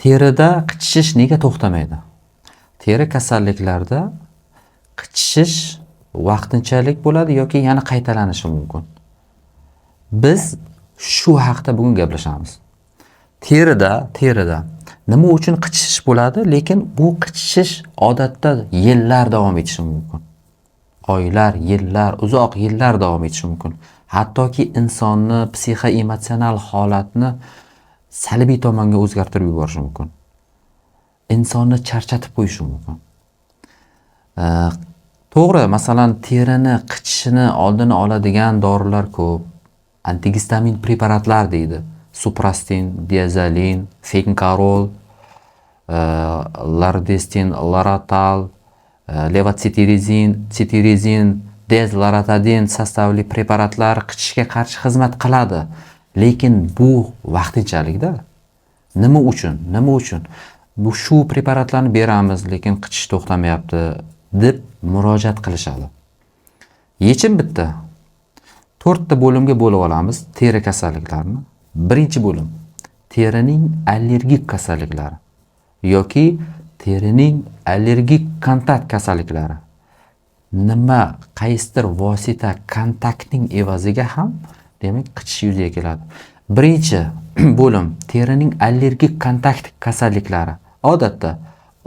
Terida qichishish nega to'xtamaydi? Teri kasalliklarda qichishish vaqtinchalik bo'ladi yoki yana qaytalanishi mumkin. Biz shu haqda bugun gaplashamiz. Terida nima uchun qichishish bo'ladi, lekin bu qichishish odatda yillar davom etishi mumkin. Oylar, yillar, uzoq yillar davom etishi mumkin. Hattoki insonni psixoemotsional holatni salbiy tomonga o'zgartirib yuborishi mumkin. Insonni charchatib qo'yishi mumkin. To'g'ri, masalan, terini qichishini oldini oladigan dorilar ko'p. Antigistamin preparatlar deydi. Suprastin, diazolin, fenkarol, lardestin, laratal, levotitirizin, dezloratadin sostavli preparatlar qichishga qarshi xizmat qiladi. Lekin bu vaqtinchalikda. Nima uchun? Bu shu preparatlarni beramiz, lekin qichish to'xtamayapti deb murojaat qilishadi. Yechim bitta. 4 ta bo'limga bo'lib olamiz teri kasalliklarini. Birinchi bo'lim terining allergik kasalliklari yoki terining allergik kontakt kasalliklari. Qaysidir vosita kontaktning evaziga ham demak qichish yuzaga keladi. Birinchi bo'lim terining allergik kontakt kasalliklari odatda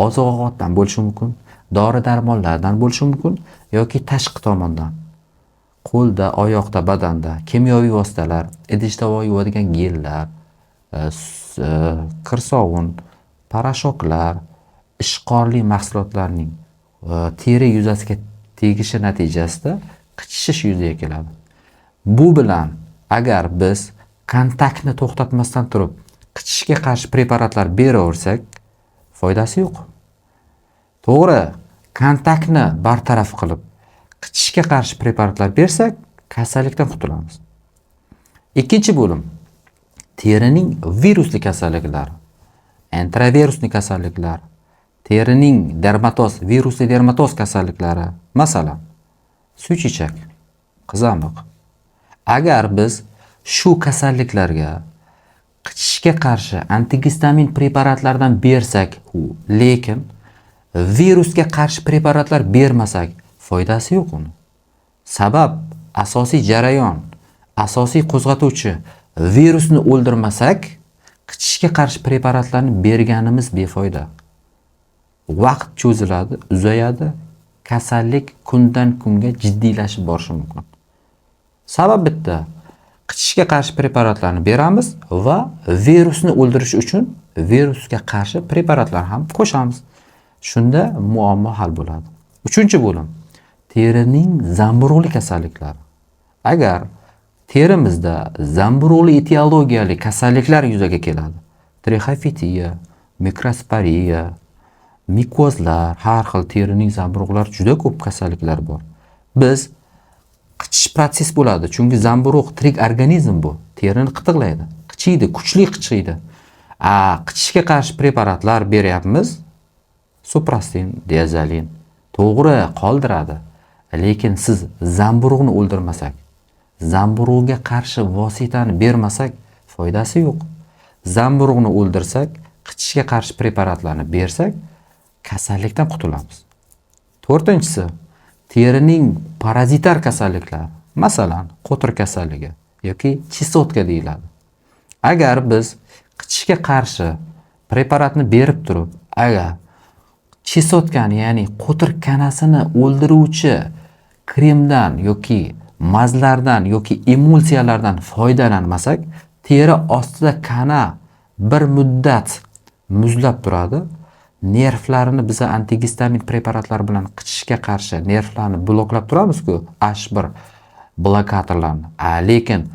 oziq-ovqatdan bo'lishi mumkin, dori-darmonlardan bo'lishi mumkin yoki tashqi tomondan. Qo'lda, oyoqda, badanda kimyoviy vositalar, idish-tovoq yuvadigan gellar, kirsovun, parashoklar, ishqorli mahsulotlarning teri yuzasiga tegishi natijasida qichishish yuzaga keladi. Bu bilan agar biz kontaktni to'xtatmasdan turib qichishga qarshi preparatlar beraversak, foydasi yo'q. To'g'ri, kontaktni bartaraf qilib qichishga qarshi preparatlar bersak, kasallikdan qutulamiz. Ikkinchi bo'lim terining virusli kasalliklari, intravirusli kasalliklar, terining virusli dermatoz kasalliklari, masalan, suychichak, qizamiq. Agar biz shu kasalliklarga qichishga qarshi antigistamin preparatlardan bersak, lekin virusga qarshi preparatlar bermasak, foydasi yo'q uni. Sabab asosiy jarayon, asosiy qo'zg'atuvchi virusni o'ldirmasak, qichishga qarshi preparatlarni berganimiz befoyda. Vaqt cho'ziladi, uzayadi, kasallik kundan kunga jiddiylashib borishi mumkin. Sabab bitta, qichishga qarshi preparatlarni beramiz va virusni o'ldirish uchun virusga qarshi preparatlar ham qo'shamiz. Shunda muammo hal bo'ladi. Uchinchi bo'lim terining zamburug'li kasalliklari. Agar terimizda zamburug'li etiologiyali kasalliklar yuzaga keladi, trixofitiya, mikrosporiya, mikozlar, har xil terining zamburug'lari juda ko'p kasalliklar bor. Biz qichish proses bo'ladi, chunki zamburug' tirik organizm bu, terini qitiqlaydi, qichiydi, kuchli qichiydi. Qichishga qarshi preparatlar beryapmiz, suprastin, diazolin, to'g'ri qoldiradi. Lekin siz zamburug'ni o'ldirmasak, zamburug'ga qarshi vositani bermasak, foydasi yo'q. Zamburug'ni o'ldirsak, qichishga qarshi preparatlarni bersak, kasallikdan qutulamiz. To'rtinchisi, terining parazitar kasalliklari, masalan, qo'tir kasalligi yoki chisotka deyiladi. Agar biz qichishga qarshi preparatni berib turib, agar chisotkani, ya'ni qo'tir kanasini o'ldiruvchi kremdan yoki mazlardan yoki emulsiyalardan foydalanmasak, teri ostida kana bir muddat muzlab turadi. Nervlarini biz antigistamin preparatlar bilan qichishga qarshi nervlarni bloklab turamiz-ku, H1 blokatorlarni. Lekin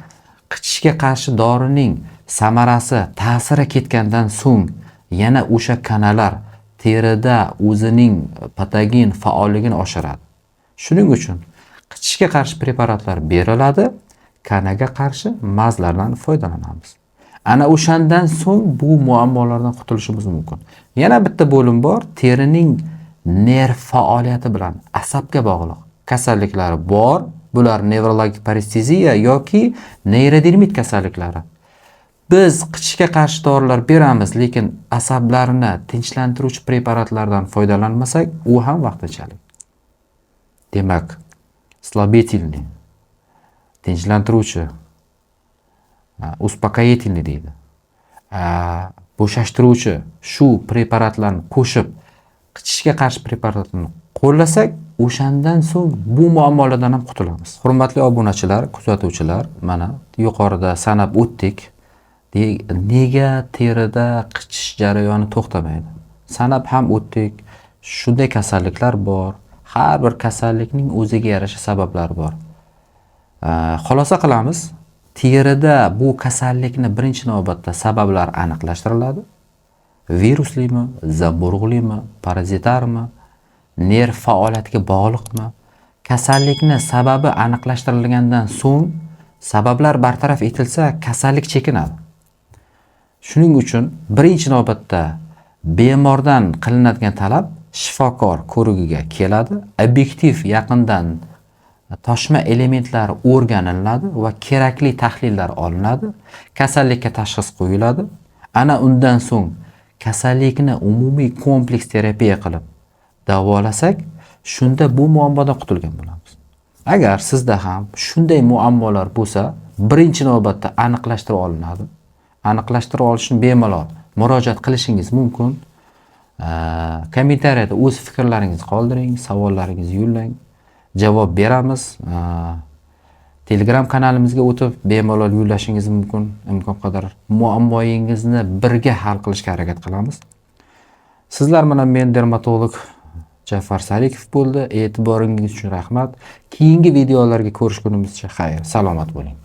qichishga qarshi dorining samarasi, ta'siri ketgandan so'ng yana o'sha kanalar terida o'zining patogen faolligini oshiradi. Shuning uchun qichishga qarshi preparatlar beriladi, kanaga qarshi mazlardan foydalanamiz. Ana o'shandan so'ng bu muammolardan qutulishimiz mumkin. Yana bitta bo'lim bor, terining nerv faoliyati bilan asabga bog'liq kasalliklari bor. Bular nevrologik paresteziya yoki neyrodermit kasalliklari. Biz qichishga qarshi dorilar beramiz, lekin asablarni tinchlantiruvchi preparatlardan foydalanmasak, u ham vaqtinchalik. Demak, slabительный, tinchlantiruvchi, uspokоительный deydi. Bo'shashtiruvchi shu preparatlarni qo'shib qichishga qarshi preparatlarni qo'llasak, o'shandan so'ng bu muammolardan ham qutulamiz. Hurmatli obunachilar, kuzatuvchilar, mana yuqorida sanab o'tdik. Nega terida qichish jarayoni to'xtamaydi? Sanab ham o'tdik. Shunday kasalliklar bor. Har bir kasallikning o'ziga yarasha sabablari bor. Xulosa qilamiz. Terida bu kasallikni birinchi navbatda sabablar aniqlashtiriladi. Viruslimi, zamburug'limi, parazitarmi, nerv faoliyatiga bog'liqmi? Kasallikni sababi aniqlashtirilgandan so'ng sabablar bartaraf etilsa, kasallik chekinadi. Shuning uchun birinchi navbatda bemordan qilinadigan talab shifokor ko'rigiga keladi, obyektiv yaqindan toshma elementlar o'rganiladi va kerakli tahlillar olinadi, kasallikka tashxis qo'yiladi. Ana undan so'ng kasallikni umumiy kompleks terapiya qilib davolasak, shunda bu muammodan qutulgan bo'lamiz. Agar sizda ham shunday muammolar bo'lsa, birinchi navbatda aniqlashtirib olinadi. Aniqlashtirib olishni bemalol murojaat qilishingiz mumkin. Kommentariyada o'z fikrlaringizni qoldiring, savollaringizni yo'llang. Javob beramiz. Telegram kanalimizga o'tib bemalol yo'llashingiz mumkin. Imkon qadar muammoyingizni birga hal qilishga harakat qilamiz. Sizlar bilan men dermatolog Jafar Salikov bo'ldi. E'tiboringiz uchun rahmat. Keyingi videolarga ko'rishgunimizcha xayr, salomat bo'ling.